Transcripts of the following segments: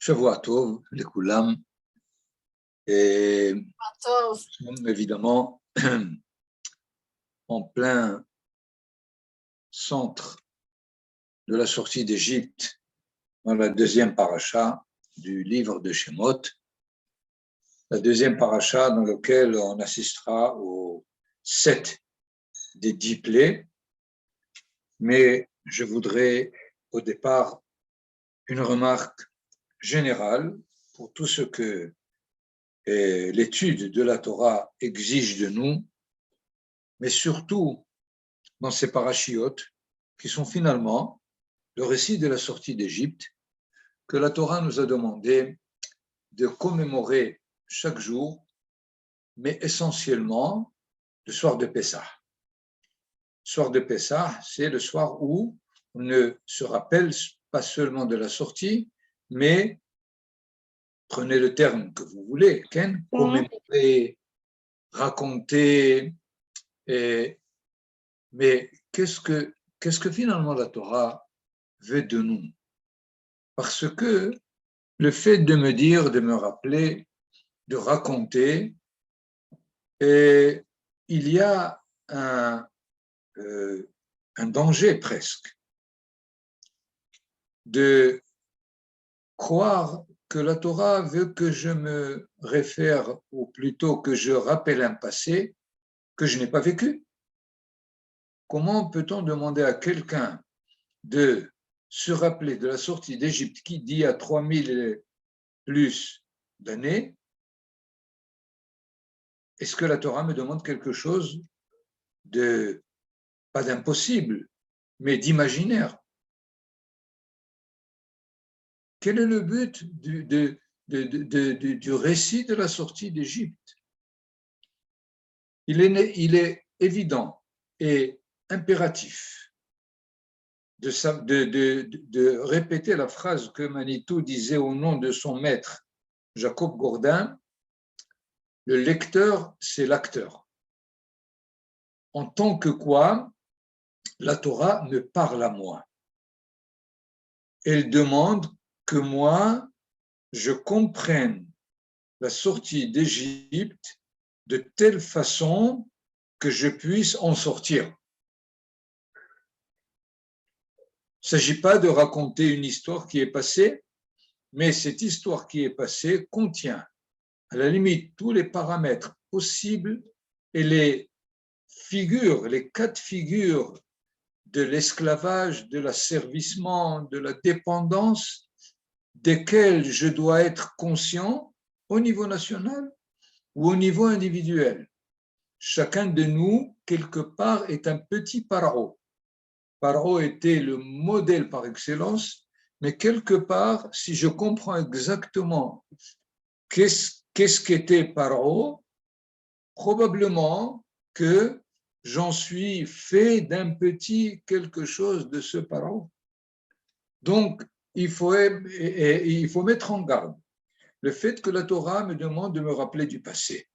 Shavua Tov, les Koulam, et Tov. nous sommes évidemment en plein centre de la sortie d'Égypte dans la deuxième paracha du livre de Shemot, la deuxième paracha dans laquelle on assistera aux 7 des 10 plaies, mais je voudrais au départ une remarque générale pour tout ce que l'étude de la Torah exige de nous, mais surtout dans ces parachiotes qui sont finalement le récit de la sortie d'Égypte que la Torah nous a demandé de commémorer chaque jour, mais essentiellement le soir de Pessah. Le soir de Pessah, c'est le soir où on ne se rappelle pas seulement de la sortie, mais prenez le terme que vous voulez, Ken, commémorer, raconter, mais qu'est-ce que finalement la Torah veut de nous? Parce que le fait de me dire, de me rappeler, de raconter, il y a un danger presque de croire que la Torah veut que je me réfère, ou plutôt que je rappelle un passé que je n'ai pas vécu. Comment peut-on demander à quelqu'un de se rappeler de la sortie d'Égypte qui dit à 3000 et plus d'années? Est-ce que la Torah me demande quelque chose de, pas d'impossible, mais d'imaginaire? Quel est le but du récit de la sortie d'Égypte? Il est évident et impératif de répéter la phrase que Manitou disait au nom de son maître, Jacob Gourdin: le lecteur, c'est l'acteur. En tant que quoi, la Torah me parle à moi. Elle demande que moi, je comprenne la sortie d'Égypte de telle façon que je puisse en sortir. Il ne s'agit pas de raconter une histoire qui est passée, mais cette histoire qui est passée contient, à la limite, tous les paramètres possibles et les figures, les 4 figures de l'esclavage, de l'asservissement, de la dépendance, desquelles je dois être conscient au niveau national ou au niveau individuel. Chacun de nous, quelque part, est un petit Paro. Paro était le modèle par excellence, mais quelque part, si je comprends exactement qu'est-ce qu'était Paro, probablement que j'en suis fait d'un petit quelque chose de ce Paro. Donc, il faut mettre en garde le fait que la Torah me demande de me rappeler du passé.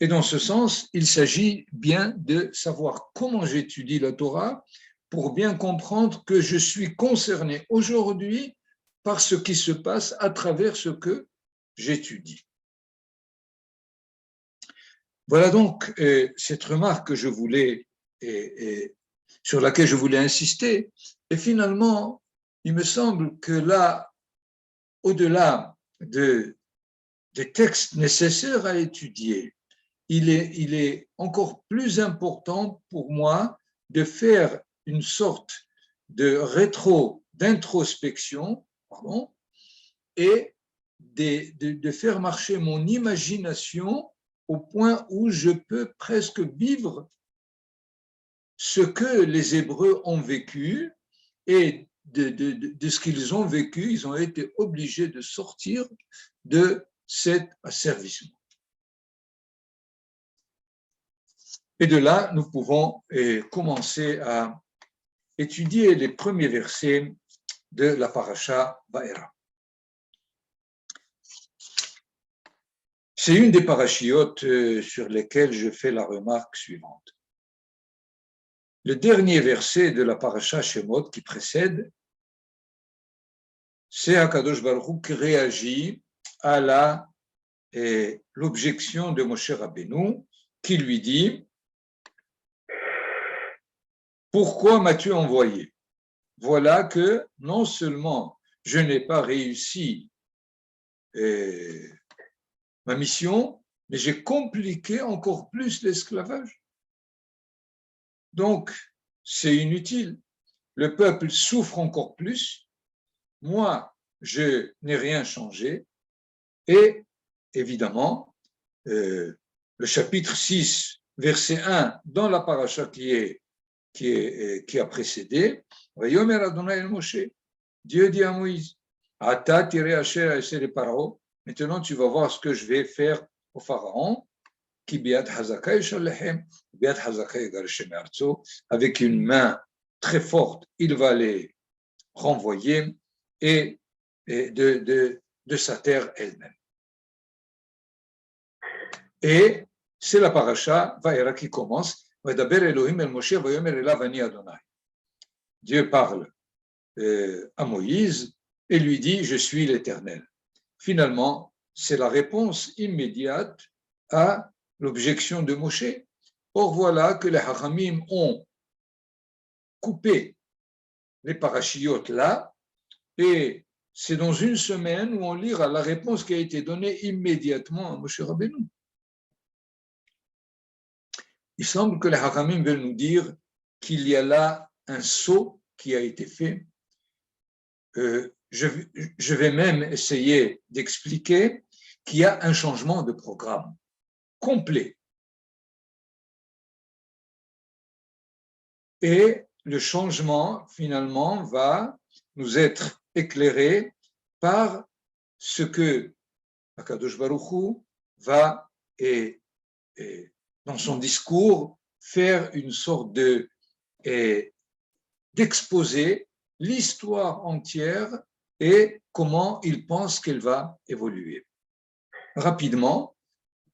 Et dans ce sens, il s'agit bien de savoir comment j'étudie la Torah pour bien comprendre que je suis concerné aujourd'hui par ce qui se passe à travers ce que j'étudie. Voilà donc cette remarque que je voulais, sur laquelle je voulais insister. Et finalement, il me semble que là, au-delà des textes nécessaires à étudier, il est encore plus important pour moi de faire une sorte d'introspection, et de faire marcher mon imagination au point où je peux presque vivre ce que les Hébreux ont vécu, et de ce qu'ils ont vécu, ils ont été obligés de sortir de cet asservissement. Et de là, nous pouvons commencer à étudier les premiers versets de la paracha Vaera. C'est une des parachiotes sur lesquelles je fais la remarque suivante. Le dernier verset de la paracha Shemot qui précède c'est Akadosh Baruch Hu qui réagit à l'objection de Moshe Rabbeinu, qui lui dit « Pourquoi m'as-tu envoyé ?» Voilà que non seulement je n'ai pas réussi ma mission, mais j'ai compliqué encore plus l'esclavage. Donc, c'est inutile. Le peuple souffre encore plus. Moi, je n'ai rien changé. Et évidemment, le chapitre 6, verset 1, dans la paracha qui a précédé, Vayomer Adonai el Moshe, Dieu dit à Moïse, Ata tiré Asher Asher et Paro, maintenant tu vas voir ce que je vais faire au Pharaon, qui biat Hazaka Yishallechem, biat Hazaka Yigarshem Artso, avec une main très forte, il va les renvoyer et de sa terre elle-même. Et c'est la paracha Vaïra qui commence. Dieu parle à Moïse et lui dit « Je suis l'Éternel ». Finalement, c'est la réponse immédiate à l'objection de Moshe. Or, voilà que les Hachamim ont coupé les parachiotes là, et c'est dans une semaine où on lira la réponse qui a été donnée immédiatement à Moshe Rabbeinu. Il semble que les Hachamim veulent nous dire qu'il y a là un saut qui a été fait. Je vais même essayer d'expliquer qu'il y a un changement de programme complet. Et le changement, finalement, va nous être éclairé par ce que Akadosh Baruch Hu va, dans son discours, faire une sorte d'exposer l'histoire entière et comment il pense qu'elle va évoluer. Rapidement,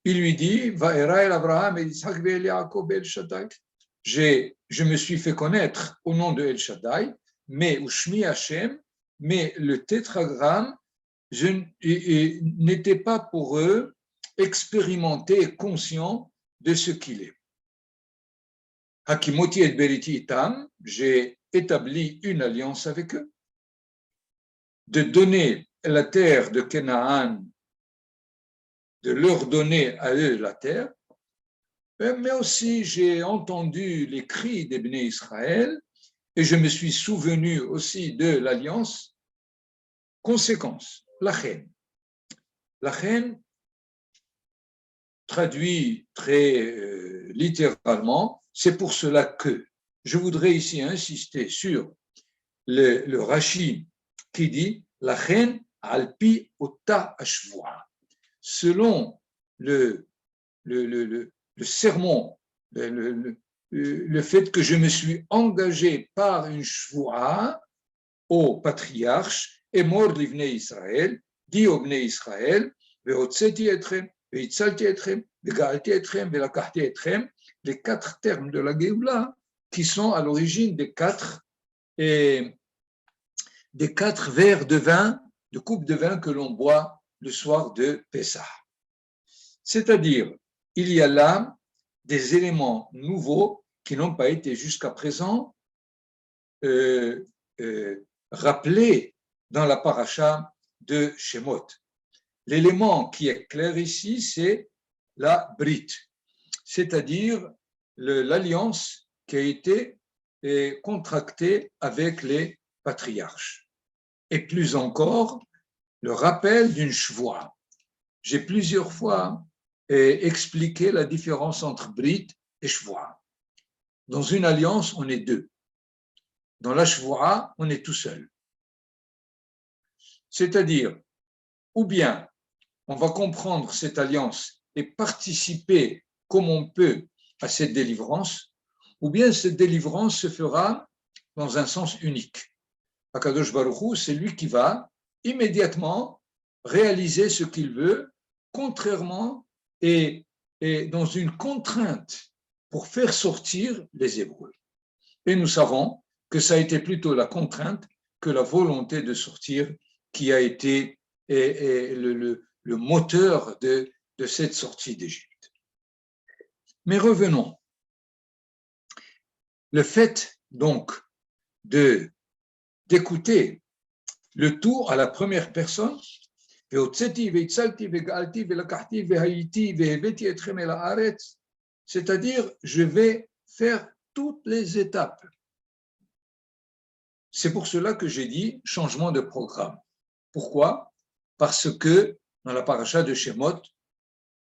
il lui dit Va'era el Abraham et Yitzhak ve'el Yaakov el Shaddai. Je me suis fait connaître au nom de El Shaddai, mais Ushmi Hashem, mais le tétragramme n'était pas pour eux expérimenté et conscient de ce qu'il est. Hakimoti et Beriti itam, j'ai établi une alliance avec eux, de donner la terre de Canaan, de leur donner à eux la terre, mais aussi j'ai entendu les cris des Bnei Israël et je me suis souvenu aussi de l'alliance. Conséquence, la haine. La haine, traduit très littéralement, c'est pour cela que je voudrais ici insister sur le Rashi qui dit la haine alpi ota ashvoa. Selon le sermon, le fait que je me suis engagé par une shvoa au patriarche et mort l'ivnei Israël, dit au Bnei Israël, ve'otzeti etrem, ve'itzalti etrem, ve'ga'alti etrem, ve'lakahti etrem, les 4 termes de la Géoula qui sont à l'origine des 4 verres de vin, de coupe de vin que l'on boit le soir de Pessah. C'est-à-dire, il y a là des éléments nouveaux qui n'ont pas été jusqu'à présent rappelés dans la paracha de Shemot. L'élément qui est clair ici, c'est la Brit, c'est-à-dire l'alliance qui a été contractée avec les patriarches. Et plus encore, le rappel d'une shvoa. J'ai plusieurs fois expliqué la différence entre Brit et shvoa. Dans une alliance, on est 2. Dans la shvoa, on est tout seul. C'est-à-dire, ou bien on va comprendre cette alliance et participer comme on peut à cette délivrance, ou bien cette délivrance se fera dans un sens unique. Akadosh Baruch Hu, c'est lui qui va immédiatement réaliser ce qu'il veut, contrairement et dans une contrainte pour faire sortir les Hébreux. Et nous savons que ça a été plutôt la contrainte que la volonté de sortir qui a été le moteur de cette sortie d'Égypte. Mais revenons. Le fait donc d'écouter le tout à la première personne, c'est-à-dire je vais faire toutes les étapes. C'est pour cela que j'ai dit changement de programme. Pourquoi? Parce que dans la paracha de Shemot,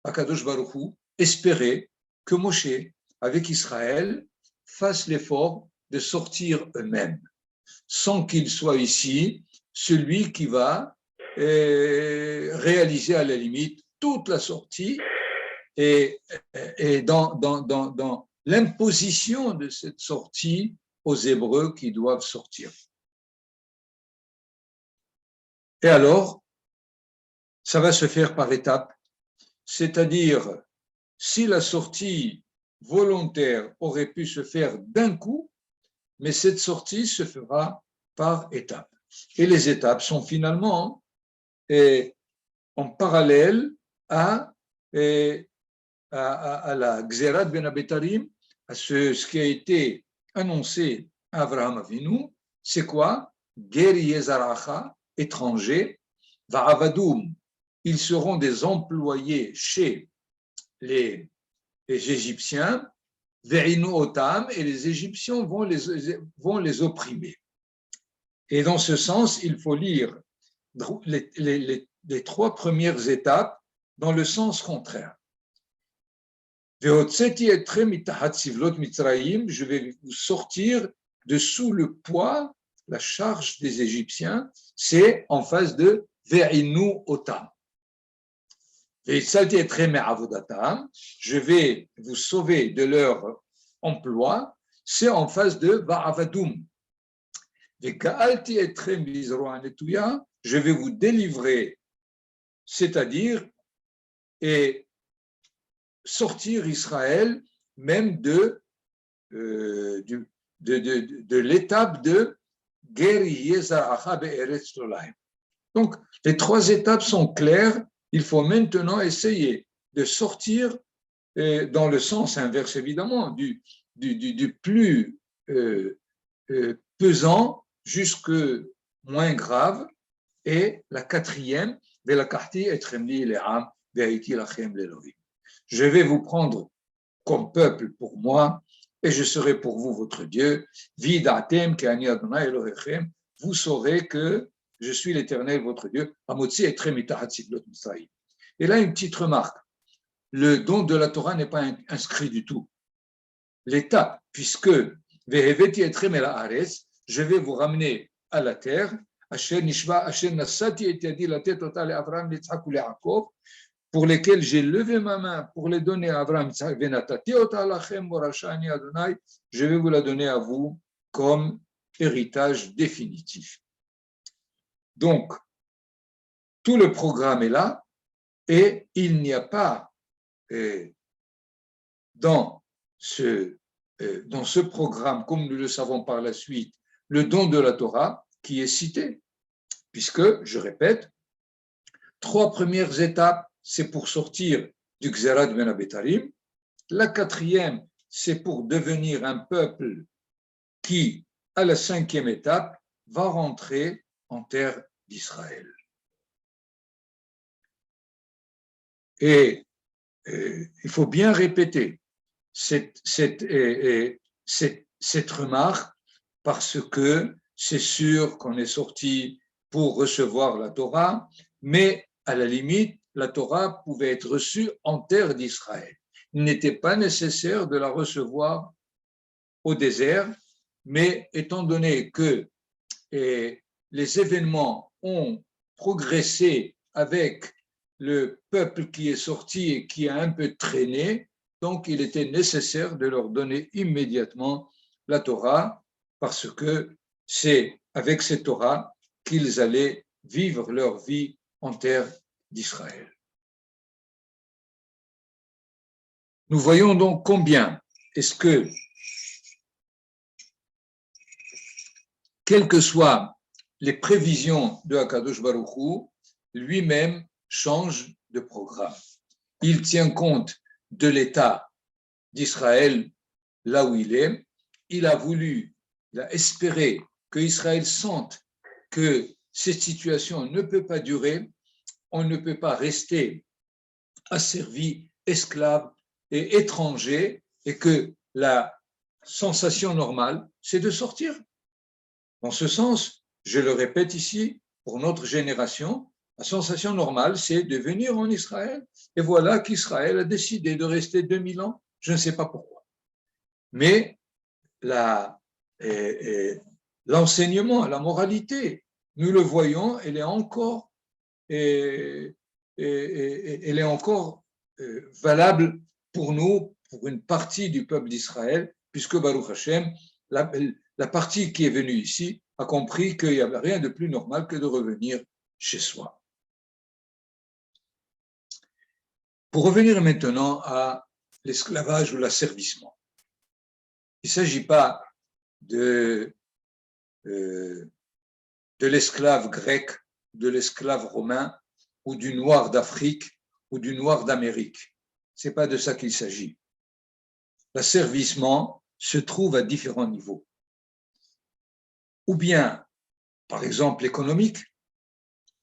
Akadosh Baruch Hu espérait que Moshe, avec Israël, fasse l'effort de sortir eux-mêmes, sans qu'il soit ici celui qui va réaliser à la limite toute la sortie et dans l'imposition de cette sortie aux Hébreux qui doivent sortir. Et alors, ça va se faire par étapes, c'est-à-dire si la sortie volontaire aurait pu se faire d'un coup, mais cette sortie se fera par étapes. Et les étapes sont finalement en parallèle à la Gzerat Ben Abetarim, à ce qui a été annoncé à Abraham Avinu. C'est quoi? Ger Yezaracha, étrangers, Va'avadoum, ils seront des employés chez les Égyptiens, Ve'inu Otam, et les Égyptiens vont les opprimer. Et dans ce sens, il faut lire les trois premières étapes dans le sens contraire. Je vais vous sortir de sous le poids, la charge des Égyptiens, c'est en face de Ve'inu Otam. Je vais vous sauver de leur emploi, c'est en face de Va'avadoum. Je vais vous délivrer, c'est-à-dire et sortir Israël même de l'étape de Ger Yezaracha be'eretz Tolaim. Donc, les trois étapes sont claires. Il faut maintenant essayer de sortir dans le sens inverse, évidemment, du plus pesant jusque moins grave. Et la quatrième, je vais vous prendre comme peuple pour moi, et je serai pour vous votre Dieu. Vous saurez que je suis l'Éternel, votre Dieu. Et là, une petite remarque. Le don de la Torah n'est pas inscrit du tout. L'étape, puisque je vais vous ramener à la terre, pour lesquels j'ai levé ma main pour les donner à Abraham, je vais vous la donner à vous comme héritage définitif. Donc, tout le programme est là et il n'y a pas dans ce programme, comme nous le savons par la suite, le don de la Torah qui est cité, puisque, je répète, trois premières étapes, c'est pour sortir du Gzerat Ben Abetarim. La quatrième, c'est pour devenir un peuple qui, à la cinquième étape, va rentrer en terre d'Israël. Et il faut bien répéter cette remarque parce que c'est sûr qu'on est sorti pour recevoir la Torah, mais à la limite, la Torah pouvait être reçue en terre d'Israël. Il n'était pas nécessaire de la recevoir au désert, mais étant donné que les événements ont progressé avec le peuple qui est sorti et qui a un peu traîné, donc il était nécessaire de leur donner immédiatement la Torah, parce que c'est avec cette Torah qu'ils allaient vivre leur vie en terre d'Israël. Nous voyons donc combien est-ce que, quelle que soit les prévisions de Akadosh Baruch Hu, lui-même change de programme. Il tient compte de l'état d'Israël là où il est. Il a espéré que Israël sente que cette situation ne peut pas durer. On ne peut pas rester asservi, esclave et étranger, et que la sensation normale, c'est de sortir. Dans ce sens, je le répète ici, pour notre génération, la sensation normale, c'est de venir en Israël. Et voilà qu'Israël a décidé de rester 2000 ans. Je ne sais pas pourquoi. Mais l'enseignement, la moralité, nous le voyons, elle est encore, valable pour nous, pour une partie du peuple d'Israël, puisque Baruch Hashem, la partie qui est venue ici, a compris qu'il n'y avait rien de plus normal que de revenir chez soi. Pour revenir maintenant à l'esclavage ou l'asservissement, il ne s'agit pas de l'esclave grec, de l'esclave romain, ou du noir d'Afrique, ou du noir d'Amérique. Ce n'est pas de ça qu'il s'agit. L'asservissement se trouve à différents niveaux. Ou bien, par exemple, économique,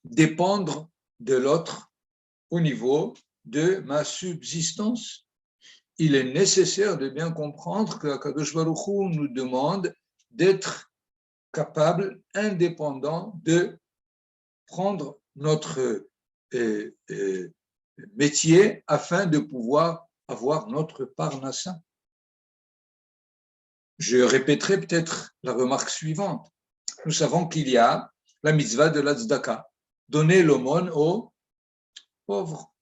dépendre de l'autre au niveau de ma subsistance. Il est nécessaire de bien comprendre que Akadosh Baruch Hu nous demande d'être capable, indépendant, de prendre notre métier afin de pouvoir avoir notre parnassa. Je répéterai peut-être la remarque suivante. Nous savons qu'il y a la mitzvah de la tzedaka, donner l'aumône aux pauvres.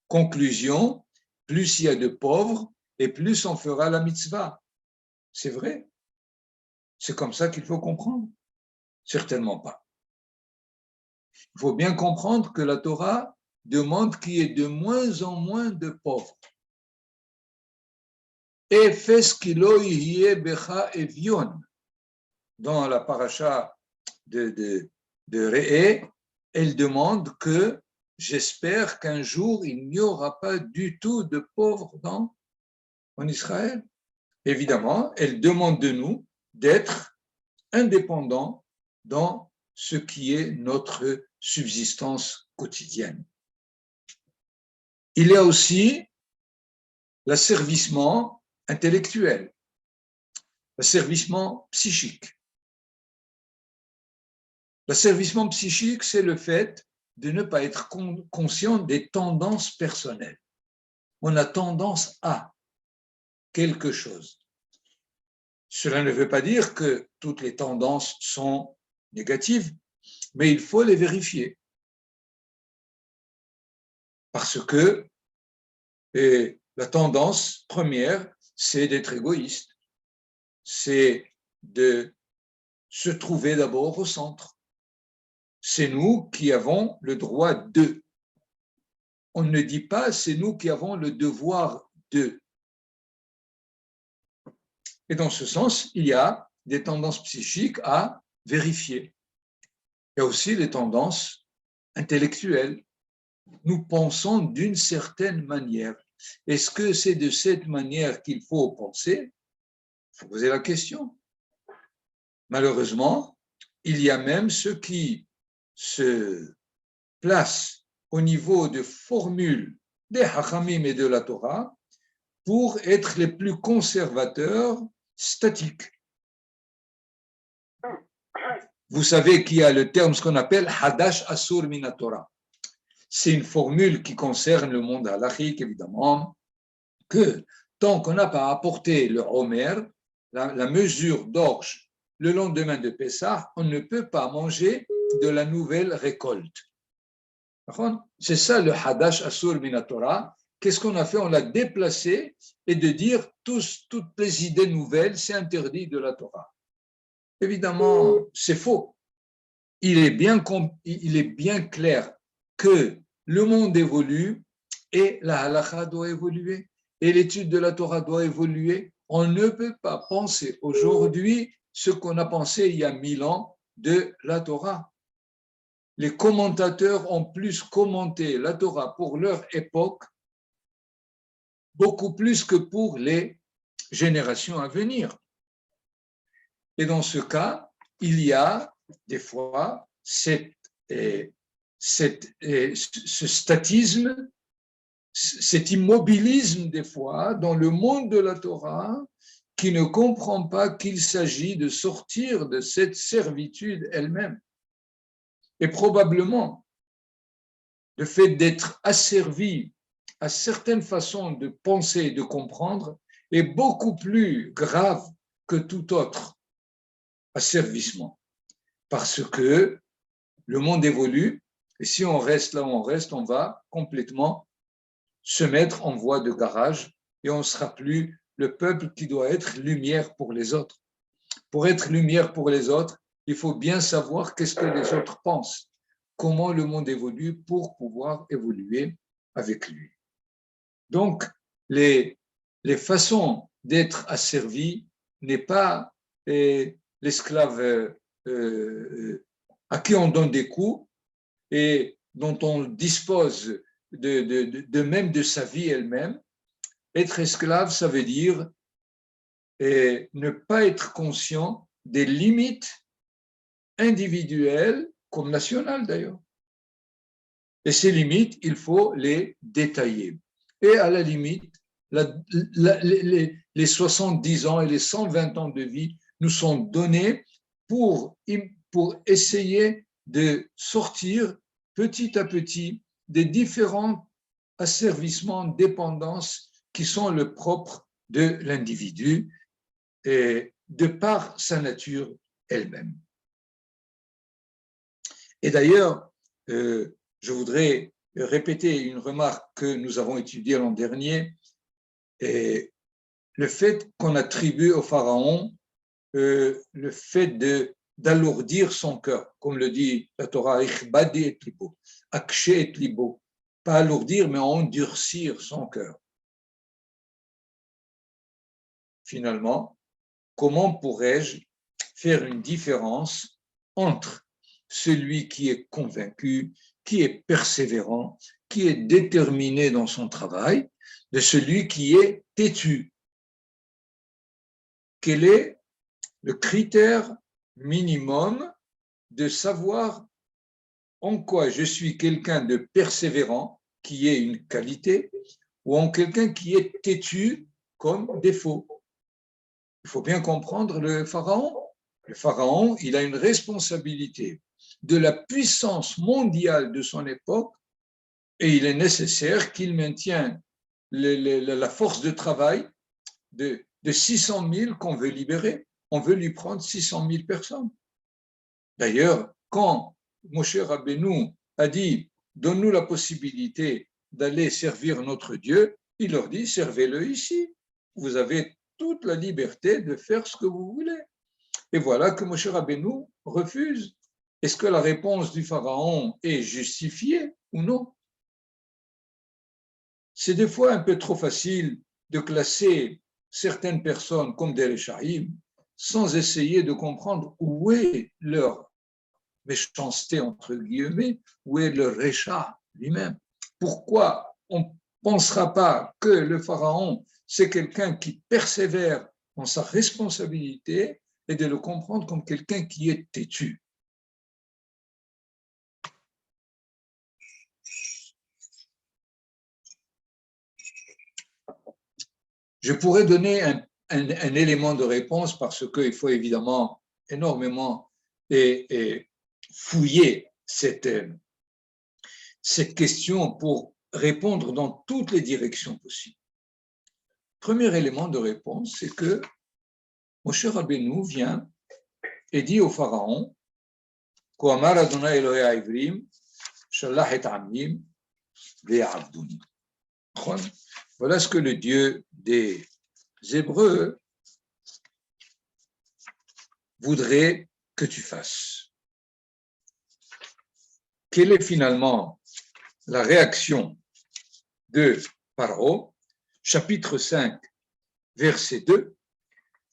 Conclusion, plus il y a de pauvres et plus on fera la mitzvah. C'est vrai. C'est comme ça qu'il faut comprendre. Certainement pas. Il faut bien comprendre que la Torah demande qu'il y ait de moins en moins de pauvres. Et fais ce qu'il y ait becha evion. Dans la paracha de Re'e, elle demande que j'espère qu'un jour il n'y aura pas du tout de pauvres en Israël. Évidemment, elle demande de nous d'être indépendants dans ce qui est notre subsistance quotidienne. Il y a aussi l'asservissement intellectuel, l'asservissement psychique. L'asservissement psychique, c'est le fait de ne pas être conscient des tendances personnelles. On a tendance à quelque chose. Cela ne veut pas dire que toutes les tendances sont négatives, mais il faut les vérifier. Parce que la tendance première, c'est d'être égoïste. C'est de se trouver d'abord au centre. C'est nous qui avons le droit de. On ne dit pas c'est nous qui avons le devoir de. Et dans ce sens, il y a des tendances psychiques à vérifier. Il y a aussi les tendances intellectuelles. Nous pensons d'une certaine manière. Est-ce que c'est de cette manière qu'il faut penser? Il faut poser la question. Malheureusement, il y a même ceux qui se placent au niveau de formules des Hachamim et de la Torah pour être les plus conservateurs statiques. Vous savez qu'il y a le terme, ce qu'on appelle Hadash Asur Mina Torah. C'est une formule qui concerne le monde halachique, évidemment, que tant qu'on n'a pas apporté le Homer, la mesure d'orge, le lendemain de Pessah, on ne peut pas manger de la nouvelle récolte. C'est ça le Hadash Asur Mina Torah. Qu'est-ce qu'on a fait? On l'a déplacé et de dire toutes les idées nouvelles, c'est interdit de la Torah. Évidemment, c'est faux. Il est bien clair que le monde évolue et la halakha doit évoluer et l'étude de la Torah doit évoluer. On ne peut pas penser aujourd'hui ce qu'on a pensé il y a 1000 ans de la Torah. Les commentateurs ont plus commenté la Torah pour leur époque, beaucoup plus que pour les générations à venir. Et dans ce cas, il y a des fois ce statisme, cet immobilisme des fois dans le monde de la Torah qui ne comprend pas qu'il s'agit de sortir de cette servitude elle-même. Et probablement, le fait d'être asservi à certaines façons de penser et de comprendre est beaucoup plus grave que tout autre asservissement. Parce que le monde évolue, et si on reste là où on reste, on va complètement se mettre en voie de garage et on ne sera plus le peuple qui doit être lumière pour les autres. Pour être lumière pour les autres, il faut bien savoir qu'est-ce que les autres pensent, comment le monde évolue pour pouvoir évoluer avec lui. Donc, les façons d'être asservi n'est pas l'esclave à qui on donne des coups et dont on dispose de même de sa vie elle-même. Être esclave, ça veut dire ne pas être conscient des limites individuelles comme nationales d'ailleurs. Et ces limites, il faut les détailler. Et à la limite, les 70 ans et les 120 ans de vie nous sont donnés pour essayer de sortir petit à petit des différents asservissements, dépendances qui sont le propre de l'individu et de par sa nature elle-même. Et d'ailleurs, je voudrais répéter une remarque que nous avons étudiée l'an dernier, et le fait qu'on attribue au pharaon le fait d'alourdir son cœur, comme le dit la Torah, ichbadi et libo, akshe et libo, pas alourdir mais endurcir son cœur. Finalement, comment pourrais-je faire une différence entre celui qui est convaincu, qui est persévérant, qui est déterminé dans son travail, de celui qui est têtu? Quel est le critère minimum de savoir en quoi je suis quelqu'un de persévérant, qui est une qualité, ou en quelqu'un qui est têtu comme défaut? Il faut bien comprendre le pharaon. Le pharaon, il a une responsabilité de la puissance mondiale de son époque et il est nécessaire qu'il maintienne la force de travail de 600 000 qu'on veut libérer. On veut lui prendre 600 000 personnes. D'ailleurs, quand Moshe Rabbeinu a dit « Donne-nous la possibilité d'aller servir notre Dieu », il leur dit « Servez-le ici. Vous avez toute la liberté de faire ce que vous voulez. » Et voilà que Moshe Rabbeinu refuse. Est-ce que la réponse du pharaon est justifiée ou non? C'est des fois un peu trop facile de classer certaines personnes comme des réchaïm sans essayer de comprendre où est leur méchanceté, entre guillemets, où est le récha lui-même. Pourquoi on ne pensera pas que le pharaon, c'est quelqu'un qui persévère dans sa responsabilité et de le comprendre comme quelqu'un qui est têtu? Je pourrais donner un élément de réponse parce qu'il faut évidemment énormément fouiller cette question pour répondre dans toutes les directions possibles. Premier élément de réponse, c'est que Moshe Rabbeinu vient et dit au pharaon « Koamar Adonai Elohei Ha'ivrim, shalach et amim ve'avduni » Voilà ce que le Dieu des Hébreux voudrait que tu fasses. Quelle est finalement la réaction de Paro? Chapitre 5, verset 2.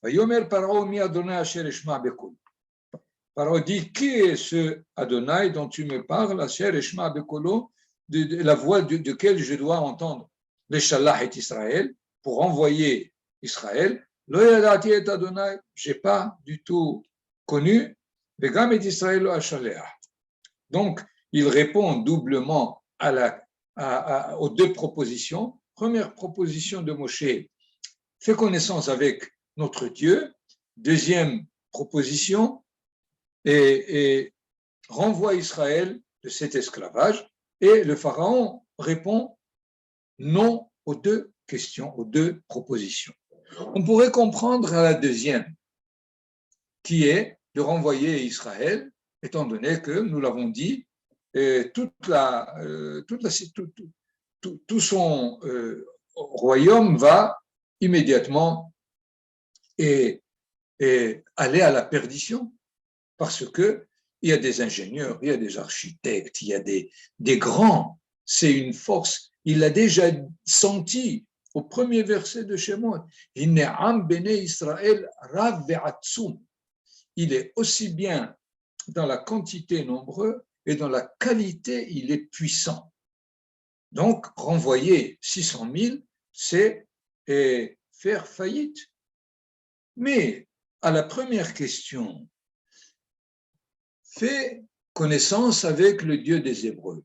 Vayomer Paro mi Adonai asher eshma bekol. Pharaon dit, qui est ce Adonai dont tu me parles, Asher Eshma Bekolo, de la voix de quelle je dois entendre le Shalach et Israël pour envoyer Israël. Lo yadati et Adonai, je n'ai pas du tout connu, Vegam et Israël lo Ashaleach. Donc, il répond doublement aux deux propositions. Première proposition de Moshe, fais connaissance avec notre Dieu. Deuxième proposition, et renvoie Israël de cet esclavage. Et le Pharaon répond non aux deux questions, aux deux propositions. On pourrait comprendre à la deuxième, qui est de renvoyer Israël, étant donné que, nous l'avons dit, tout son royaume va immédiatement aller à la perdition, parce que il y a des ingénieurs, il y a des architectes, il y a des grands. C'est une force. Il l'a déjà senti au premier verset de Shemot. Il est aussi bien dans la quantité nombreuse et dans la qualité, il est puissant. Donc, renvoyer 600 000, c'est faire faillite. Mais à la première question, fais connaissance avec le Dieu des Hébreux.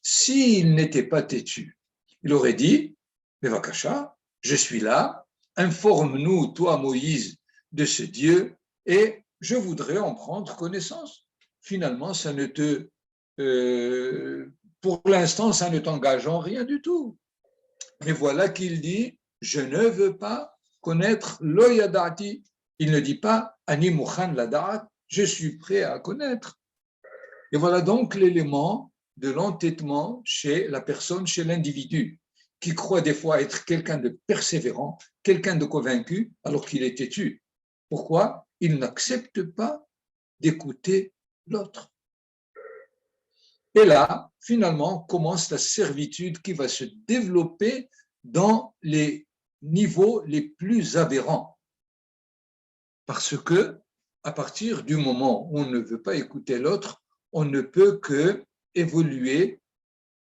S'il n'était pas têtu, il aurait dit, Bevakasha, je suis là, informe-nous, toi Moïse, de ce Dieu, et je voudrais en prendre connaissance. Finalement, ça ne te, pour l'instant, ça ne t'engage en rien du tout. Mais voilà qu'il dit, je ne veux pas connaître lo yadati. Il ne dit pas, ani mukhan ladat, je suis prêt à connaître. Et voilà donc l'élément de l'entêtement chez la personne, chez l'individu, qui croit des fois être quelqu'un de persévérant, quelqu'un de convaincu, alors qu'il est têtu. Pourquoi? Il n'accepte pas d'écouter l'autre. Et là, finalement, commence la servitude qui va se développer dans les niveaux les plus aberrants. Parce que, à partir du moment où on ne veut pas écouter l'autre, on ne peut que évoluer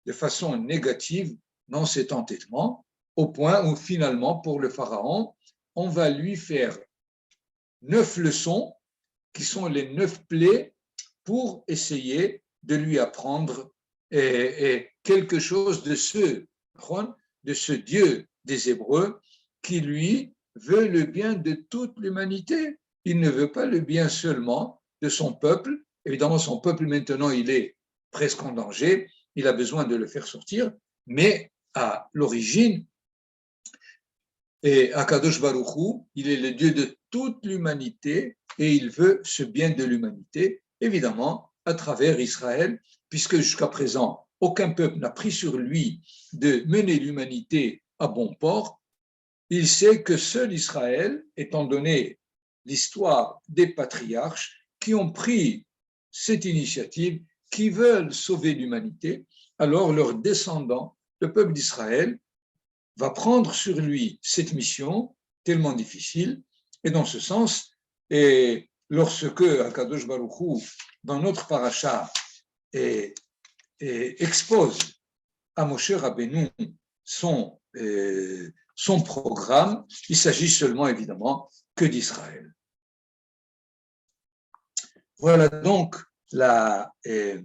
de façon négative dans cet entêtement, au point où finalement, pour le Pharaon, on va lui faire 9 leçons qui sont les 9 plaies pour essayer de lui apprendre quelque chose de ce Dieu des Hébreux qui, lui, veut le bien de toute l'humanité. Il ne veut pas le bien seulement de son peuple. Évidemment, son peuple, maintenant, il est presque en danger. Il a besoin de le faire sortir. Mais à l'origine, et Akadosh Baruch Hu, il est le Dieu de toute l'humanité et il veut ce bien de l'humanité, évidemment, à travers Israël, puisque jusqu'à présent, aucun peuple n'a pris sur lui de mener l'humanité à bon port. Il sait que seul Israël, étant donné l'histoire des patriarches qui ont pris cette initiative, qui veulent sauver l'humanité, alors leurs descendants, le peuple d'Israël, va prendre sur lui cette mission tellement difficile. Et dans ce sens, et lorsque Akadosh Baruch Hu, dans notre paracha, expose à Moshe Rabbeinu son programme, il s'agit seulement évidemment que d'Israël. Voilà donc les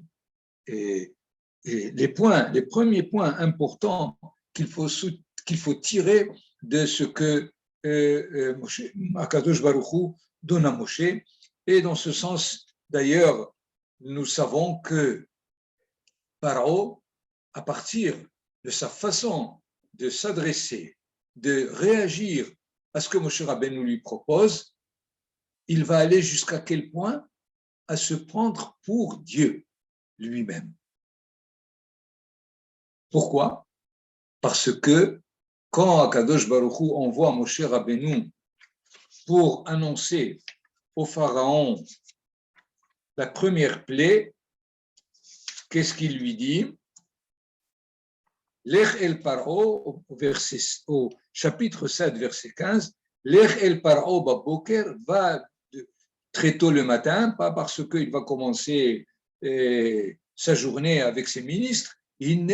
premiers points importants qu'il faut tirer de ce que Akadosh Baruch Hu donne à Moshe. Et dans ce sens, d'ailleurs, nous savons que Paro, à partir de sa façon de s'adresser, de réagir à ce que Moshe Rabbeinu lui propose, il va aller jusqu'à quel point? À se prendre pour Dieu lui-même. Pourquoi? Parce que quand Akadosh Baruch Hu envoie Moshe Rabbeinu pour annoncer au Pharaon la première plaie, qu'est-ce qu'il lui dit? Lech el Paro, au chapitre 7, verset 15, Lech el Paro baboker, va très tôt le matin, pas parce qu'il va commencer sa journée avec ses ministres. Il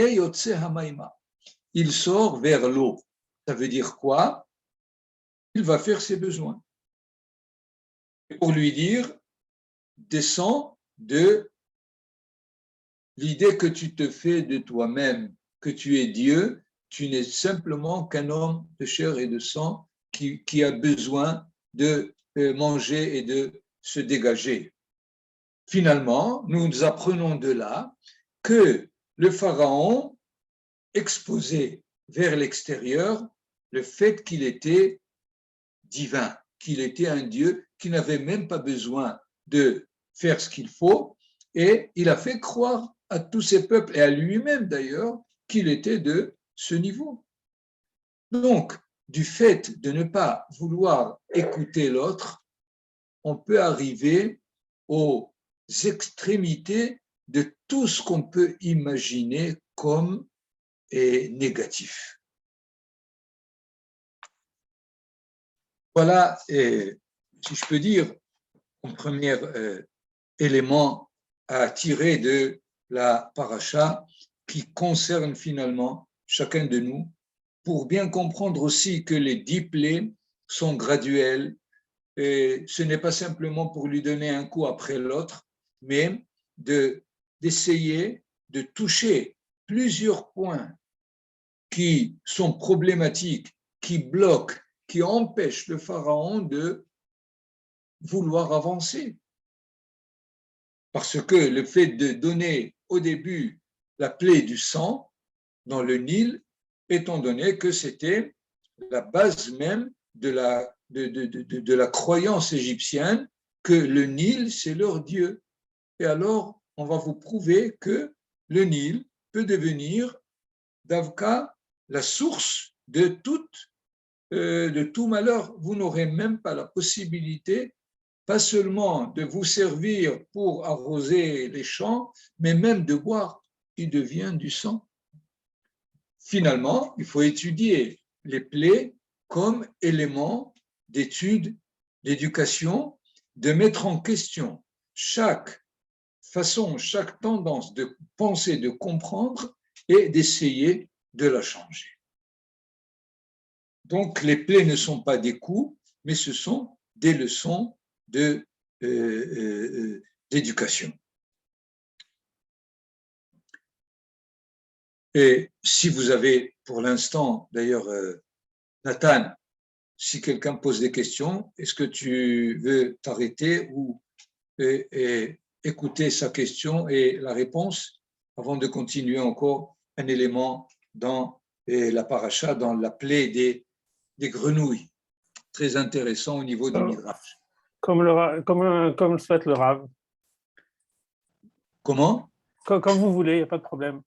sort vers l'eau. Ça veut dire quoi? Il va faire ses besoins. Et pour lui dire, descends de l'idée que tu te fais de toi-même, que tu es Dieu, tu n'es simplement qu'un homme de chair et de sang qui a besoin de manger et de se dégager. Finalement, nous apprenons de là que le pharaon exposait vers l'extérieur le fait qu'il était divin, qu'il était un Dieu qui n'avait même pas besoin de faire ce qu'il faut, et il a fait croire à tous ces peuples, et à lui-même d'ailleurs, qu'il était de ce niveau. Donc, du fait de ne pas vouloir écouter l'autre, on peut arriver aux extrémités de tout ce qu'on peut imaginer comme négatif. Voilà, si je peux dire, un premier élément à tirer de la paracha qui concerne finalement chacun de nous, pour bien comprendre aussi que les 10 plaies sont graduelles, et ce n'est pas simplement pour lui donner un coup après l'autre, mais d'essayer de toucher plusieurs points qui sont problématiques, qui bloquent, qui empêchent le pharaon de vouloir avancer. Parce que le fait de donner au début la plaie du sang dans le Nil, étant donné que c'était la base même de la croyance égyptienne que le Nil, c'est leur Dieu. Et alors, on va vous prouver que le Nil peut devenir, d'Avka, la source de tout malheur. Vous n'aurez même pas la possibilité, pas seulement de vous servir pour arroser les champs, mais même de boire, qui devient du sang. Finalement, il faut étudier les plaies comme élément d'étude, d'éducation, de mettre en question chaque façon, chaque tendance de penser, de comprendre et d'essayer de la changer. Donc, les plaies ne sont pas des coups, mais ce sont des leçons d'éducation. Et si vous avez, pour l'instant, d'ailleurs, Nathan, si quelqu'un pose des questions, est-ce que tu veux t'arrêter ou écouter sa question et la réponse avant de continuer encore un élément dans la paracha, dans la plaie des grenouilles, très intéressant au niveau du Midrash. Comme le souhaite le Rav. Comment? Comme vous voulez, il n'y a pas de problème.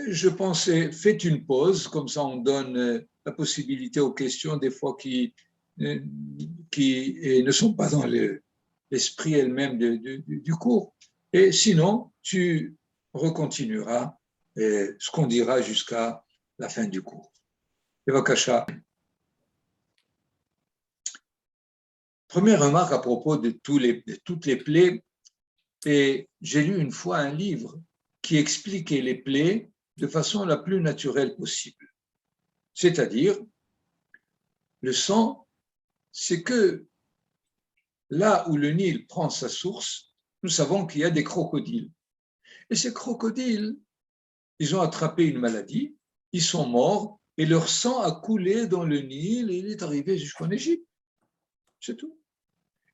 Je pensais, faites une pause, comme ça on donne la possibilité aux questions des fois qui ne sont pas dans l'esprit elle-même du cours. Et sinon, tu recontinueras ce qu'on dira jusqu'à la fin du cours. Bevakasha. Première remarque à propos de toutes les plaies, et j'ai lu une fois un livre qui expliquait les plaies de façon la plus naturelle possible. C'est-à-dire, le sang, c'est que là où le Nil prend sa source, nous savons qu'il y a des crocodiles. Et ces crocodiles, ils ont attrapé une maladie, ils sont morts, et leur sang a coulé dans le Nil et il est arrivé jusqu'en Égypte. C'est tout.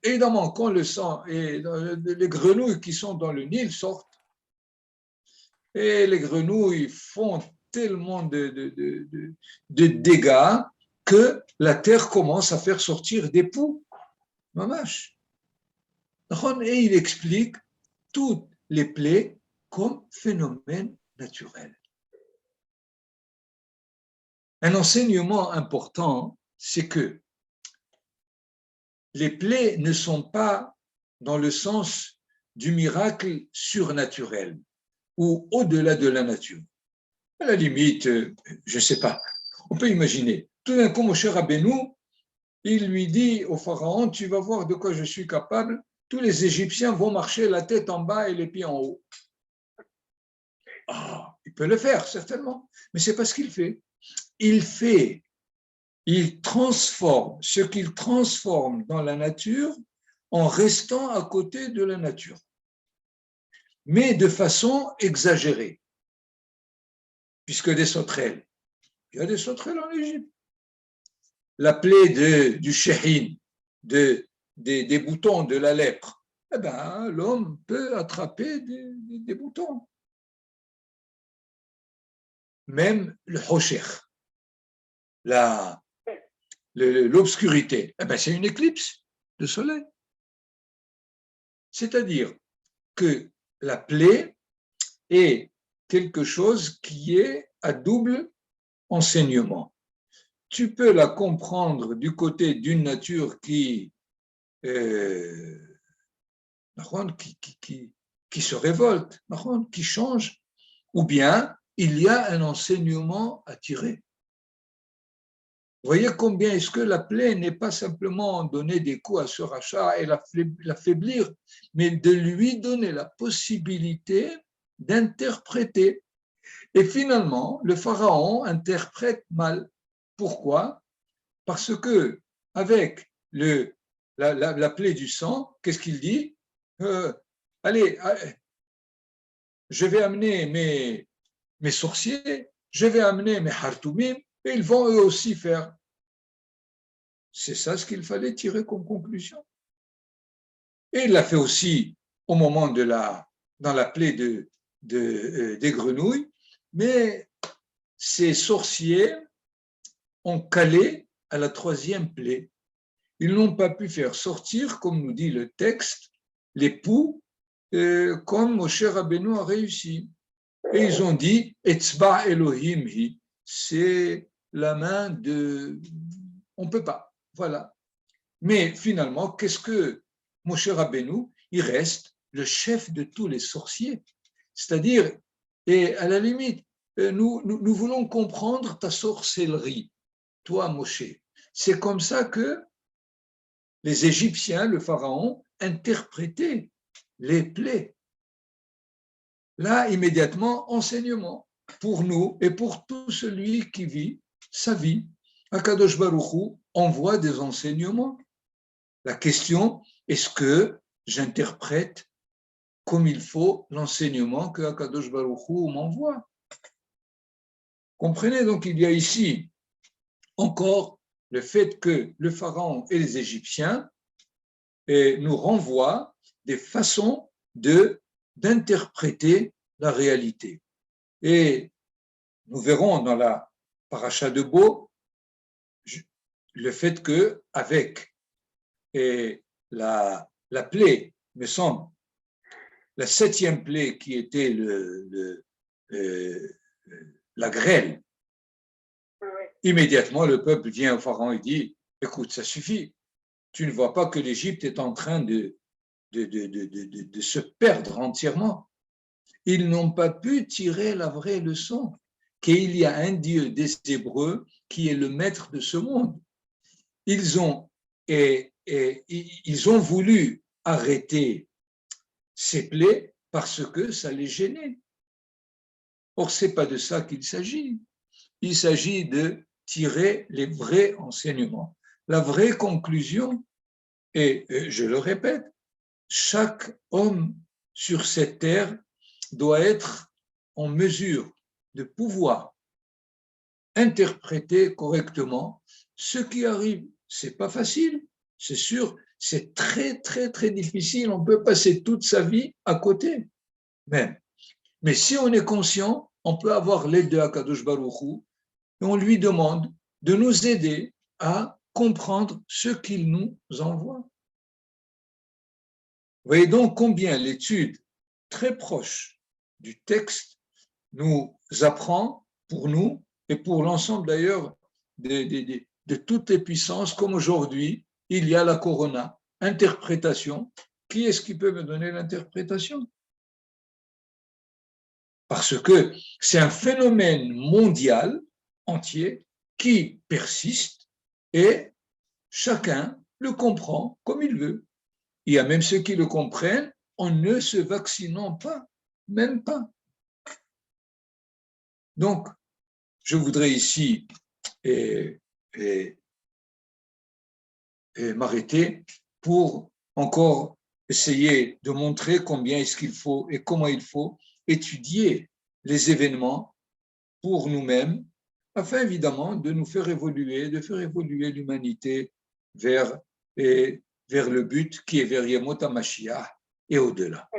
Évidemment, quand le sang et les grenouilles qui sont dans le Nil sortent, et les grenouilles font tellement de dégâts que la terre commence à faire sortir des poux. Mamash. Et il explique toutes les plaies comme phénomène naturel. Un enseignement important, c'est que les plaies ne sont pas dans le sens du miracle surnaturel ou au-delà de la nature. À la limite, je ne sais pas, on peut imaginer, tout d'un coup, Moshe Rabbeinu, il lui dit au pharaon, tu vas voir de quoi je suis capable, tous les Égyptiens vont marcher la tête en bas et les pieds en haut. Ah, il peut le faire, certainement, mais c'est pas ce qu'il fait. Il transforme ce qu'il transforme dans la nature en restant à côté de la nature, mais de façon exagérée, puisque des sauterelles, il y a des sauterelles en Égypte. La plaie du Shehin, des boutons de la lèpre, eh ben, l'homme peut attraper des boutons. Même le Hosher, l'obscurité, eh ben, c'est une éclipse de soleil. C'est-à-dire que la plaie est quelque chose qui est à double enseignement. Tu peux la comprendre du côté d'une nature qui se révolte, qui change, ou bien il y a un enseignement à tirer. Vous voyez combien est-ce que la plaie n'est pas simplement donner des coups à ce rachat et l'affaiblir, mais de lui donner la possibilité d'interpréter. Et finalement, le pharaon interprète mal. Pourquoi? Parce que avec la plaie du sang, qu'est-ce qu'il dit? Allez, je vais amener mes sorciers, je vais amener mes hartoumim, et ils vont eux aussi faire. C'est ça ce qu'il fallait tirer comme conclusion. Et il l'a fait aussi au moment dans la plaie des grenouilles, mais ces sorciers ont calé à la troisième plaie. Ils n'ont pas pu faire sortir, comme nous dit le texte, les poux, comme Moshe Rabbeinu a réussi. Et ils ont dit, Etzba Elohim hi, c'est la main de... On ne peut pas, voilà. Mais finalement, qu'est-ce que Moshe Rabbeinu? Il reste le chef de tous les sorciers. C'est-à-dire, et à la limite, nous voulons comprendre ta sorcellerie, toi Moshe. C'est comme ça que les Égyptiens, le pharaon, interprétaient les plaies. Là, immédiatement, enseignement pour nous et pour tout celui qui vit sa vie. Akadosh Baruch Hu envoie des enseignements. La question, est-ce que j'interprète comme il faut l'enseignement que Akadosh Baruch Hu m'envoie? Comprenez donc, il y a ici encore le fait que le pharaon et les Égyptiens nous renvoient des façons d'interpréter la réalité. Et nous verrons dans la paracha de Bo le fait qu'avec la plaie, me semble, la 7e plaie qui était la grêle, immédiatement le peuple vient au pharaon et dit, écoute, ça suffit, tu ne vois pas que l'Égypte est en train de se perdre entièrement. Ils n'ont pas pu tirer la vraie leçon, qu'il y a un Dieu des Hébreux qui est le maître de ce monde. Ils ont voulu arrêter ces plaies parce que ça les gênait. Or, ce n'est pas de ça qu'il s'agit. Il s'agit de tirer les vrais enseignements. La vraie conclusion, et je le répète, chaque homme sur cette terre doit être en mesure de pouvoir interpréter correctement ce qui arrive. Ce n'est pas facile, c'est sûr, c'est très, très, très difficile. On peut passer toute sa vie à côté, même. Mais si on est conscient, on peut avoir l'aide de Akadosh Baruch Hu et on lui demande de nous aider à comprendre ce qu'il nous envoie. Vous voyez donc combien l'étude très proche du texte nous apprend pour nous et pour l'ensemble d'ailleurs de toutes les puissances, comme aujourd'hui, il y a la corona, interprétation. Qui est-ce qui peut me donner l'interprétation? Parce que c'est un phénomène mondial entier qui persiste et chacun le comprend comme il veut. Il y a même ceux qui le comprennent en ne se vaccinant pas, même pas. Donc, je voudrais ici m'arrêter pour encore essayer de montrer combien est-ce qu'il faut et comment il faut étudier les événements pour nous-mêmes, afin évidemment de nous faire évoluer, de faire évoluer l'humanité vers le but qui est vers Yemot HaMashiach et au-delà.